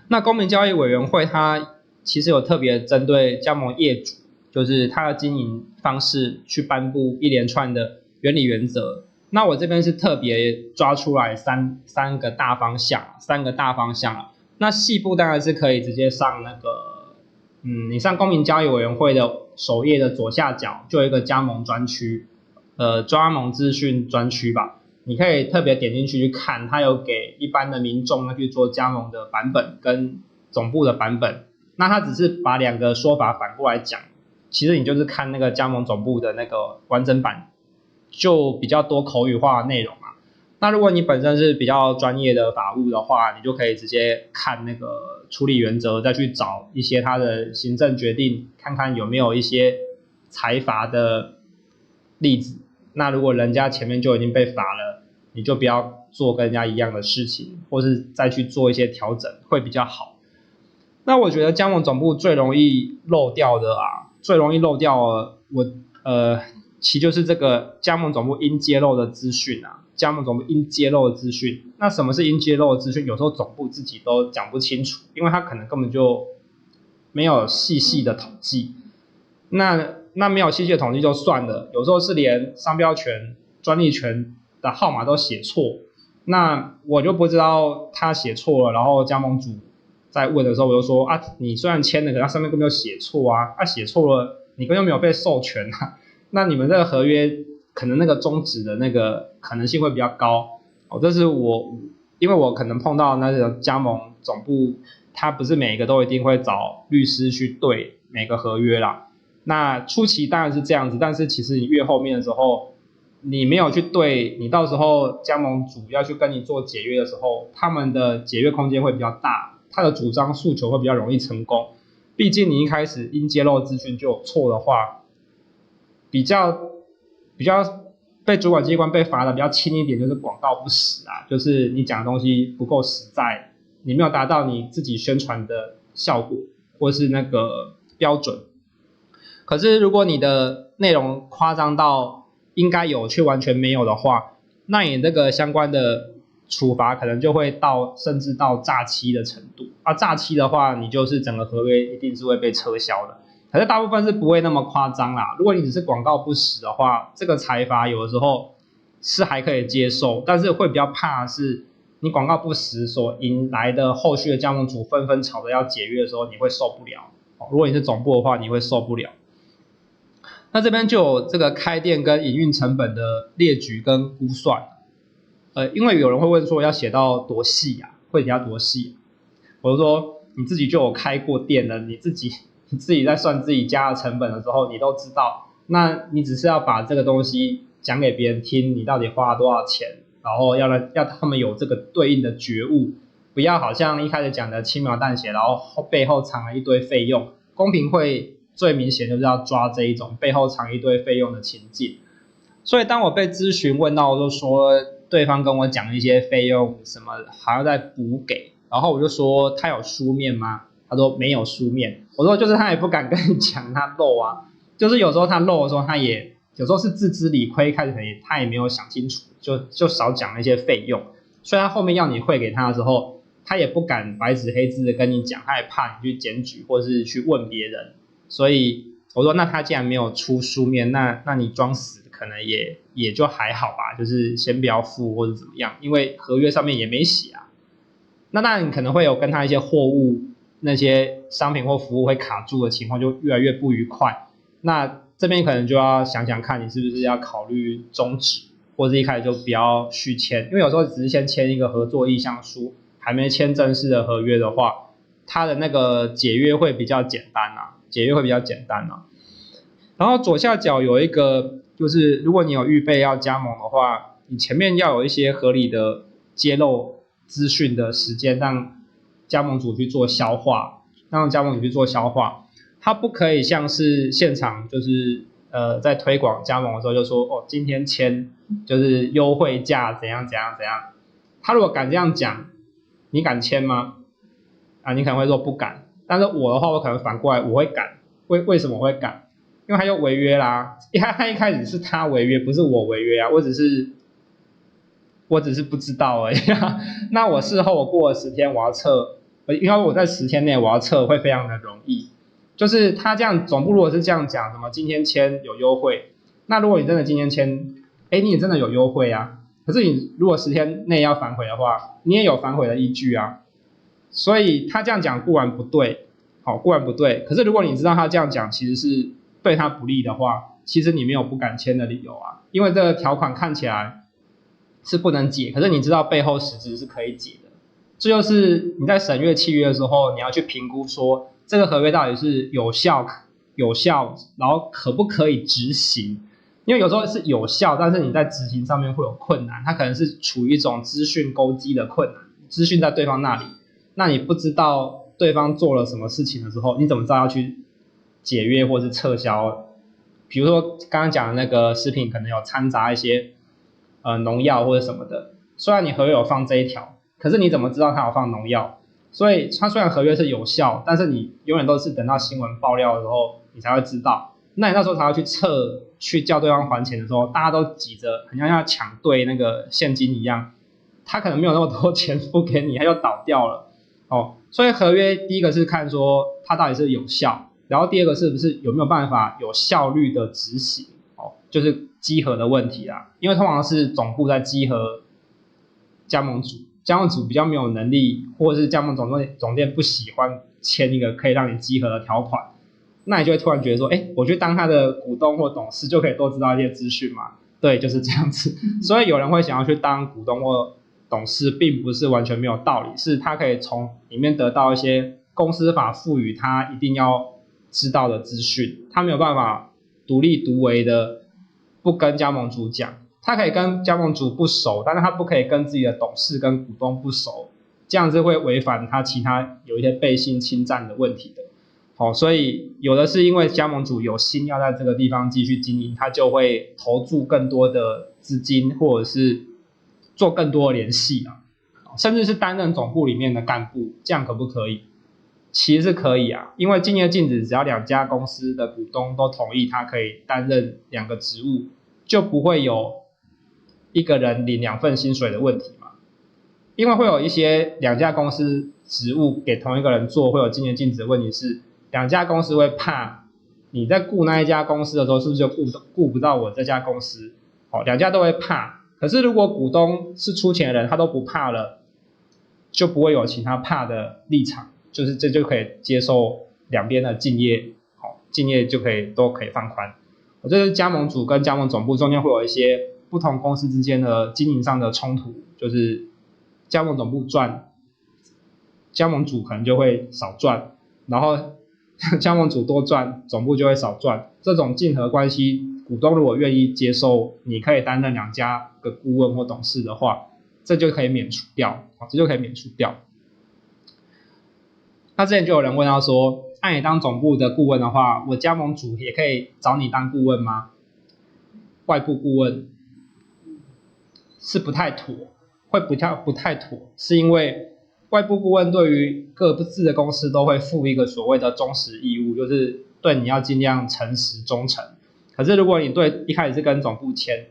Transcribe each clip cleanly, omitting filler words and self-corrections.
那公平交易委员会它其实有特别针对加盟业主，就是它的经营方式去颁布一连串的原理原则。那我这边是特别抓出来三个大方向，那细部当然是可以直接上那个，你上公平交易委员会的首页的左下角就有一个加盟专区，加盟资讯专区吧，你可以特别点进去看，它有给一般的民众去做加盟的版本跟总部的版本。那它只是把两个说法反过来讲，其实你就是看那个加盟总部的那个完整版，就比较多口语化的内容嘛。那如果你本身是比较专业的法务的话，你就可以直接看那个处理原则，再去找一些它的行政决定，看看有没有一些裁罚的例子。那如果人家前面就已经被罚了，你就不要做跟人家一样的事情，或是再去做一些调整，会比较好。那我觉得加盟总部最容易漏掉的其实就是这个加盟总部应揭露的资讯啊，那什么是应揭露的资讯？有时候总部自己都讲不清楚，因为他可能根本就没有细的统计。那没有细的统计就算了，有时候是连商标权、专利权的号码都写错，那我就不知道他写错了，然后加盟主在问的时候，我就说啊，你虽然签了，可是它上面根本就写错啊，写错了，你根本就没有被授权啊。那你们这个合约可能那个终止的那个可能性会比较高这是因为我可能碰到那个加盟总部，他不是每一个都一定会找律师去对每个合约啦。那初期当然是这样子，但是其实你越后面的时候，你没有去对，你到时候加盟主要去跟你做解约的时候，他们的解约空间会比较大，他的主张诉求会比较容易成功。毕竟你一开始因揭露资讯就有错的话，比较被主管机关被罚的比较轻一点，就是广告不实啊，就是你讲的东西不够实在，你没有达到你自己宣传的效果或是那个标准。可是如果你的内容夸张到应该有却完全没有的话，那你这个相关的处罚可能就会甚至到诈欺的程度。诈欺的话，你就是整个合约一定是会被撤销的。可是大部分是不会那么夸张啦。如果你只是广告不实的话，这个裁罚有的时候是还可以接受，但是会比较怕的是你广告不实所引来的后续的加盟主纷纷吵着要解约的时候，你会受不了。如果你是总部的话，你会受不了。那这边就有这个开店跟营运成本的列举跟估算。因为有人会问说要写到多细啊，会写到多细？我就说你自己就有开过店了，你自己在算自己家的成本的时候，你都知道。那你只是要把这个东西讲给别人听，你到底花了多少钱，然后要他们有这个对应的觉悟，不要好像一开始讲的轻描淡写，然后背后藏了一堆费用。公平会最明显就是要抓这一种背后藏一堆费用的情境。所以当我被咨询问到，就说对方跟我讲一些费用什么还要再补给，然后我就说他有书面吗？他说没有书面。我说就是他也不敢跟你讲他漏啊，就是有时候他漏的时候，他也有时候是自知理亏，开始他也没有想清楚，就少讲那些费用。所以他后面要你汇给他的时候，他也不敢白纸黑字的跟你讲，他也怕你去检举或是去问别人。所以我说那他既然没有出书面，那你装死可能也就还好吧，就是先不要付或者怎么样，因为合约上面也没写啊。那当然你可能会有跟他一些货物那些商品或服务会卡住的情况，就越来越不愉快。那这边可能就要想想看你是不是要考虑终止，或者一开始就不要续签，因为有时候只是先签一个合作意向书，还没签正式的合约的话，它的那个解约会比较简单啊。然后左下角有一个，就是如果你有预备要加盟的话，你前面要有一些合理的揭露资讯的时间，让加盟主去做消化，它不可以像是现场就是在推广加盟的时候就说今天签就是优惠价怎样，他如果敢这样讲，你敢签吗？你可能会说不敢。但是我的话，我可能反过来我会敢。为什么我会敢？因为他就违约啦。他一开始是他违约，不是我违约啊。我只是不知道而已那我事后我过了10天我要撤因为我在10天内我要撤会非常的容易。就是他这样总部如果是这样讲，什么今天签有优惠，那如果你真的今天签，你也真的有优惠啊，可是你如果10天内要反悔的话，你也有反悔的依据啊。所以他这样讲固然不对，固然不对，可是如果你知道他这样讲其实是对他不利的话，其实你没有不敢签的理由啊，因为这个条款看起来是不能解，可是你知道背后实质是可以解的。这就是你在审阅契约的时候，你要去评估说这个合约到底是有效，然后可不可以执行。因为有时候是有效，但是你在执行上面会有困难，它可能是处于一种资讯勾稽的困难，资讯在对方那里，那你不知道对方做了什么事情的时候，你怎么知道要去解约或是撤销？比如说刚刚讲的那个食品可能有掺杂一些农药或者什么的，虽然你合约有放这一条，可是你怎么知道它有放农药？所以它虽然合约是有效，但是你永远都是等到新闻爆料的时候你才会知道，那你那时候才要去去叫对方还钱的时候，大家都急着很像要抢兑那个现金一样，他可能没有那么多钱付给你，他就倒掉了。所以合约第一个是看说它到底是有效，然后第二个是不是有没有办法有效率的执行，就是稽核的问题啦。因为通常是总部在稽核加盟主，加盟主比较没有能力，或者是加盟总店不喜欢签一个可以让你稽核的条款，那你就会突然觉得说，我去当他的股东或董事就可以多知道一些资讯嘛？对，就是这样子。所以有人会想要去当股东或董事，并不是完全没有道理，是他可以从里面得到一些公司法赋予他一定要知道的资讯，他没有办法独立独为的不跟加盟主讲，他可以跟加盟主不熟，但是他不可以跟自己的董事跟股东不熟，这样子会违反他其他有一些背信侵占的问题的。所以有的是因为加盟主有心要在这个地方继续经营，他就会投注更多的资金，或者是做更多的联系啊，甚至是担任总部里面的干部，这样可不可以？其实是可以啊，因为竞业禁止只要2家公司的股东都同意他可以担任2个职务，就不会有一个人领2份薪水的问题嘛。因为会有一些2家公司职务给同一个人做，会有竞业禁止的问题是，2家公司会怕你在雇那一家公司的时候，是不是就顾不到我这家公司？2家都会怕。可是如果股东是出钱的人，他都不怕了，就不会有其他怕的立场，就是这就可以接受两边的竞业，竞业就都可以放宽。这是加盟主跟加盟总部中间会有一些不同公司之间的经营上的冲突，就是加盟总部赚，加盟主可能就会少赚，然后加盟主多赚，总部就会少赚。这种竞合关系，股东如果愿意接受你可以担任2家的顾问或董事的话，这就可以免除掉。那之前就有人问到说，按你当总部的顾问的话，我加盟主也可以找你当顾问吗？外部顾问是不太妥，会不太妥，是因为外部顾问对于各自的公司都会负一个所谓的忠实义务，就是对你要尽量诚实忠诚。可是如果你一开始是跟总部签，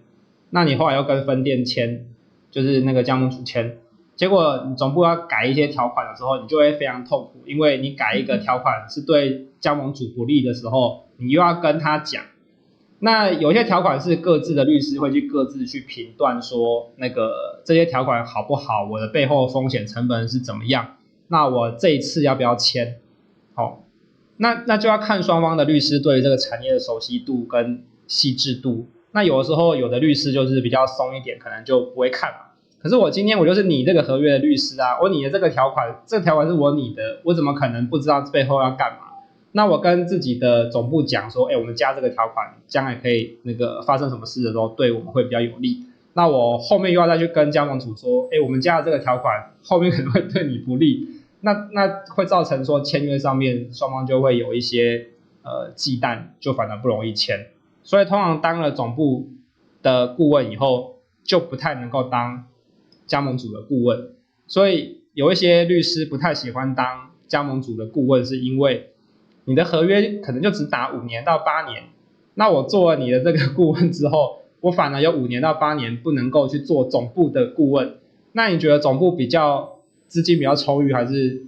那你后来又跟分店签，就是那个加盟主签，结果你总部要改一些条款的时候，你就会非常痛苦，因为你改一个条款是对加盟主不利的时候，你又要跟他讲。那有些条款是各自的律师会各自去评断说，这些条款好不好，我的背后风险成本是怎么样，那我这一次要不要签？那就要看双方的律师对于这个产业的熟悉度跟细致度。那有的时候有的律师就是比较松一点，可能就不会看嘛。可是我今天我就是拟这个合约的律师啊，我拟的这个条款，这个条款是我拟的，我怎么可能不知道背后要干嘛？那我跟自己的总部讲说，我们加这个条款，将来可以发生什么事的时候，对我们会比较有利。那我后面又要再去跟加盟主说，我们加了这个条款，后面可能会对你不利。那会造成说签约上面双方就会有一些忌惮，就反而不容易签。所以通常当了总部的顾问以后，就不太能够当加盟主的顾问。所以有一些律师不太喜欢当加盟主的顾问，是因为你的合约可能就只打5年到8年，那我做了你的这个顾问之后，我反而有5年到8年不能够去做总部的顾问。那你觉得总部资金比较充裕，还是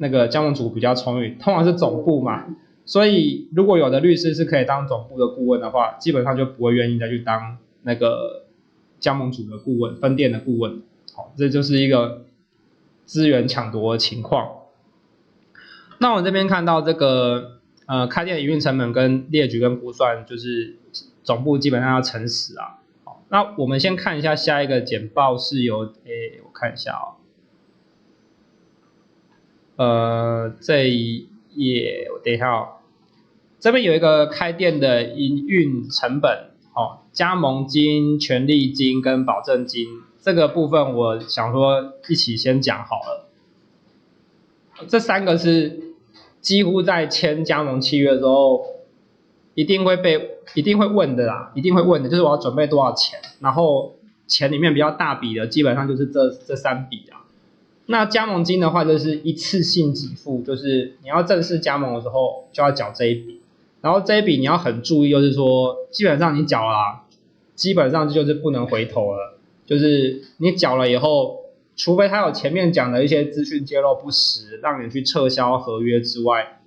那个加盟主比较充裕，通常是总部嘛，所以如果有的律师是可以当总部的顾问的话，基本上就不会愿意再去当那个加盟主的顾问、分店的顾问。好，这就是一个资源抢夺的情况。那我这边看到这个开店营运成本跟列举跟估算，就是总部基本上要诚实啊。好，那我们先看一下下一个简报是由我看一下这一页我等一下这边有一个开店的营运成本，加盟金、权利金跟保证金，这个部分我想说一起先讲好了。这三个是几乎在签加盟契约的时候一定会问的啦，一定会问的，就是我要准备多少钱，然后钱里面比较大笔的基本上就是这三笔啊。那加盟金的话就是一次性给付，就是你要正式加盟的时候就要缴这一笔，然后这一笔你要很注意，就是说基本上你缴了啦，基本上就是不能回头了，就是你缴了以后，除非他有前面讲的一些资讯揭露不实，让你去撤销合约之外，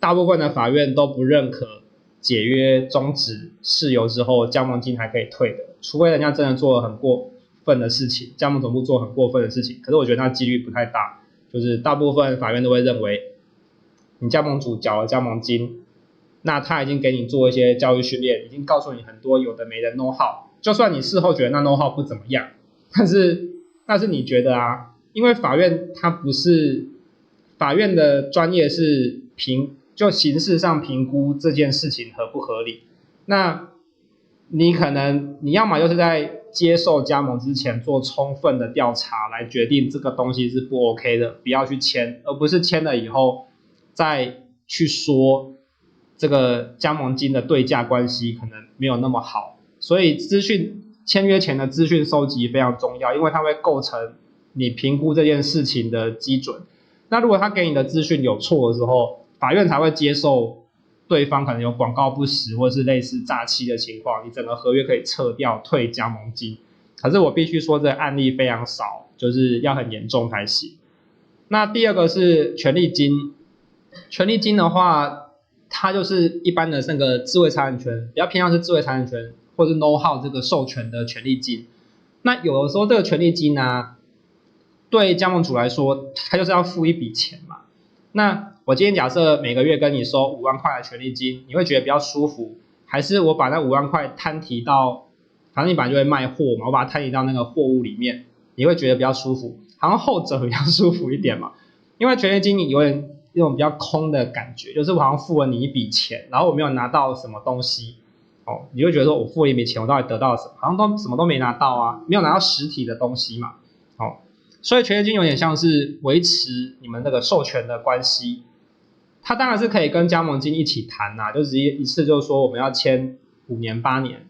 大部分的法院都不认可解约终止事由之后加盟金还可以退的，除非人家真的做了很过分的事情，加盟总部做很过分的事情，可是我觉得那几率不太大，就是大部分法院都会认为你加盟主缴了加盟金，那他已经给你做一些教育训练，已经告诉你很多有的没的 know how， 就算你事后觉得那 know how 不怎么样，但是你觉得啊，因为法院它不是法院的专业是就形式上评估这件事情合不合理，那你可能你要么就是在接受加盟之前做充分的调查来决定这个东西是不 OK 的，不要去签，而不是签了以后再去说这个加盟金的对价关系可能没有那么好，所以签约前的资讯收集非常重要，因为它会构成你评估这件事情的基准。那如果他给你的资讯有错的时候，法院才会接受对方可能有广告不实或是类似诈欺的情况，你整个合约可以撤掉退加盟金。可是我必须说这个案例非常少，就是要很严重才行。那第二个是权利金，权利金的话，它就是一般的那个智慧财产权，比较偏向是智慧财产权或是 know how 这个授权的权利金。那有的时候这个权利金啊，对加盟主来说，他就是要付一笔钱嘛。那我今天假设每个月跟你收5万块的权利金，你会觉得比较舒服，还是我把那5万块摊提到，反正你本来就会卖货嘛，我把它摊提到那个货物里面，你会觉得比较舒服？好像后者比较舒服一点嘛，因为权利金你有点一种比较空的感觉，就是我好像付了你一笔钱，然后我没有拿到什么东西，你会觉得说我付了一笔钱，我到底得到了什么？好像都什么都没拿到啊，没有拿到实体的东西嘛，所以权利金有点像是维持你们那个授权的关系，它当然是可以跟加盟金一起谈啊，就直接一次就说我们要签5年8年，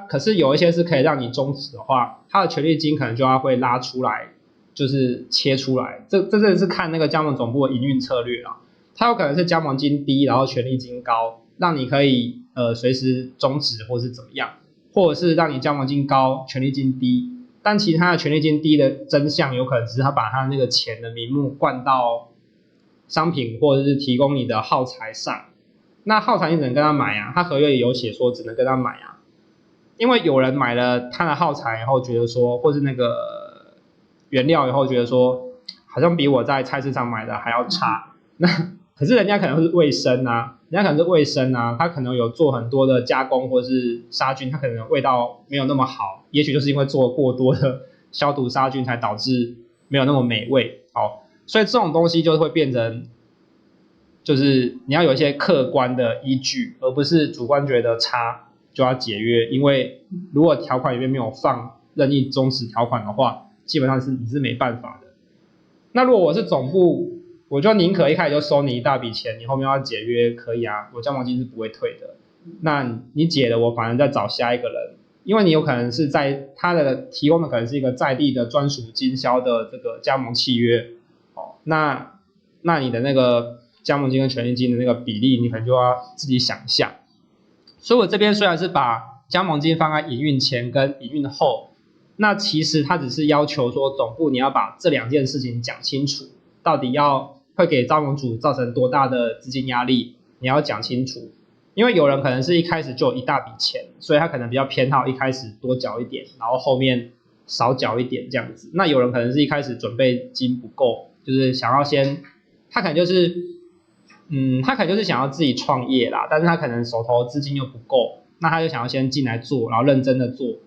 可是有一些是可以让你终止的话，它的权利金可能就要会拉出来，就是切出来，这真的是看那个加盟总部的营运策略啦，它有可能是加盟金低，然后权利金高，让你可以随时终止或是怎么样，或者是让你加盟金高，权利金低。但其实他的权利金低的真相有可能只是他把他那个钱的名目灌到商品或者是提供你的耗材上，那耗材你只能跟他买啊，他合约也有写说只能跟他买啊，因为有人买了他的耗材以后觉得说，或是那个原料以后觉得说好像比我在菜市场买的还要差，那可是人家可能是卫生啊，他可能有做很多的加工或是杀菌，他可能味道没有那么好，也许就是因为做过多的消毒杀菌才导致没有那么美味，所以这种东西就会变成就是你要有一些客观的依据，而不是主观觉得差就要解约，因为如果条款里面没有放任意终止条款的话，基本上你是没办法的。那如果我是总部，我就宁可一开始就收你一大笔钱，你后面要解约可以啊，我加盟金是不会退的。那你解了，我反而再找下一个人，因为你有可能是在他的提供的可能是一个在地的专属经销的这个加盟契约，那你的那个加盟金跟权利金的那个比例，你可能就要自己想一下。所以我这边虽然是把加盟金放在营运前跟营运后，那其实他只是要求说总部你要把这2件事情讲清楚。到底会给加盟主造成多大的资金压力，你要讲清楚。因为有人可能是一开始就有一大笔钱，所以他可能比较偏好一开始多缴一点，然后后面少缴一点这样子。那有人可能是一开始准备金不够，就是想要他可能就是想要自己创业啦，但是他可能手头资金又不够，那他就想要先进来做，然后认真的做。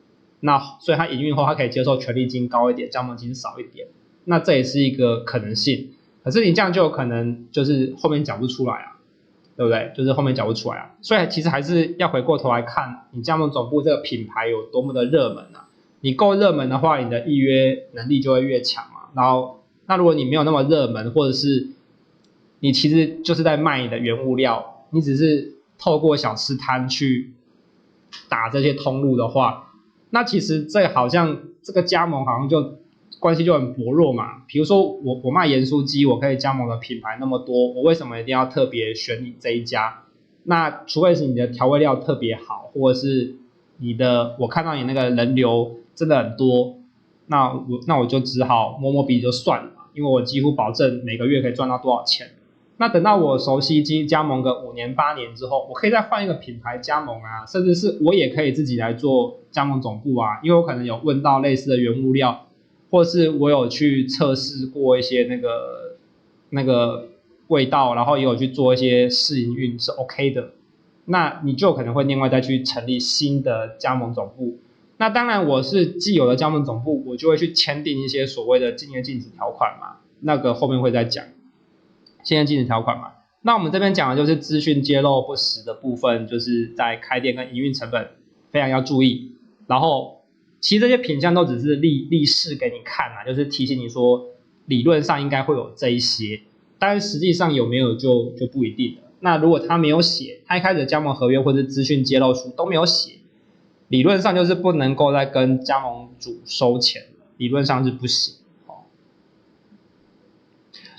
那所以他营运后他可以接受权利金高一点，加盟金少一点，那这也是一个可能性。可是你这样就有可能就是后面讲不出来啊，对不对？就是后面讲不出来啊。所以其实还是要回过头来看你加盟总部这个品牌有多么的热门啊。你够热门的话，你的预约能力就会越强嘛。然后那如果你没有那么热门，或者是你其实就是在卖你的原物料，你只是透过小吃摊去打这些通路的话，那其实这个加盟好像就关系就很薄弱嘛。比如说我卖盐酥鸡，我可以加盟的品牌那么多，我为什么一定要特别选你这一家？那除非是你的调味料特别好，或者是我看到你那个人流真的很多，那我就只好摸摸鼻子就算了嘛，因为我几乎保证每个月可以赚到多少钱。那等到我熟悉加盟个5年8年之后，我可以再换一个品牌加盟啊，甚至是我也可以自己来做加盟总部啊，因为我可能有问到类似的原物料，或是我有去测试过一些那个味道，然后也有去做一些试营运是 OK 的，那你就可能会另外再去成立新的加盟总部。那当然我是既有的加盟总部，我就会去签订一些所谓的竞业禁止条款嘛，那个后面会再讲竞业禁止条款嘛。那我们这边讲的就是资讯揭露不实的部分，就是在开店跟营运成本非常要注意。然后其实这些品项都只是例示给你看啊，就是提醒你说理论上应该会有这一些，但是实际上有没有就不一定了。那如果他没有写，他一开始的加盟合约或是资讯揭露书都没有写，理论上就是不能够再跟加盟主收钱了，理论上是不行。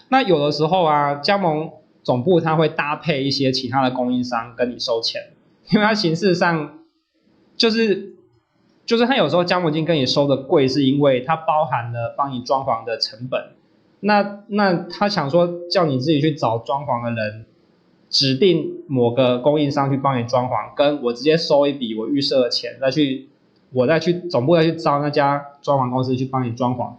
那有的时候啊，加盟总部它会搭配一些其他的供应商跟你收钱，因为它形式上就是它有时候加盟金跟你收的贵，是因为它包含了帮你装潢的成本。那他想说叫你自己去找装潢的人，指定某个供应商去帮你装潢，跟我直接收一笔我预设的钱，我再去总部再去招那家装潢公司去帮你装潢，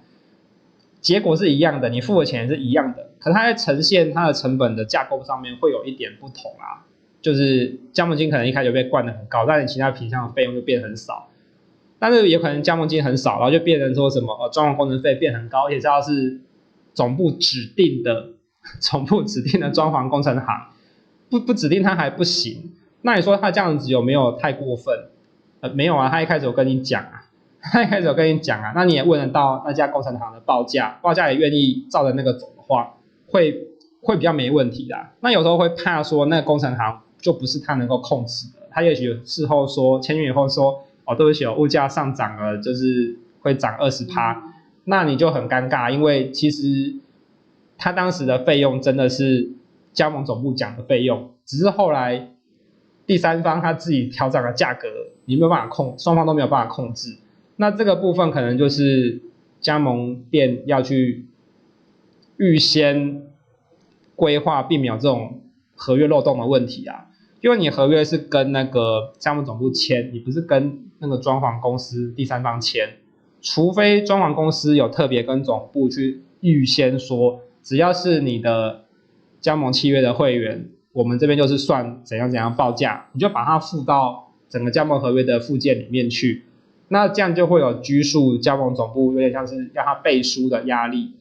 结果是一样的，你付的钱是一样的，可是它在呈现它的成本的架构上面会有一点不同啊。就是加盟金可能一开始就被灌得很高，但你其他品项的费用就变很少。但是也可能加盟金很少，然后就变成说什么装潢工程费变很高，而且知道是总部指定的装潢工程行，不指定它还不行。那你说他这样子有没有太过分？没有啊，他一开始有跟你讲啊，那你也问得到那家工程行的报价也愿意照着那个走的话，会比较没问题的。那有时候会怕说那个工程行就不是他能够控制的，他也许事后说签约以后说对不起，物价上涨了，就是会涨20%，那你就很尴尬，因为其实他当时的费用真的是加盟总部讲的费用，只是后来第三方他自己调整了价格，你没有办法双方都没有办法控制。那这个部分可能就是加盟店要去预先规划，避免这种合约漏洞的问题啊。因为你合约是跟那个加盟总部签，你不是跟那个装潢公司第三方签，除非装潢公司有特别跟总部去预先说，只要是你的加盟契约的会员，我们这边就是算怎样报价，你就把它附到整个加盟合约的附件里面去，那这样就会有拘束加盟总部，有点像是让它背书的压力。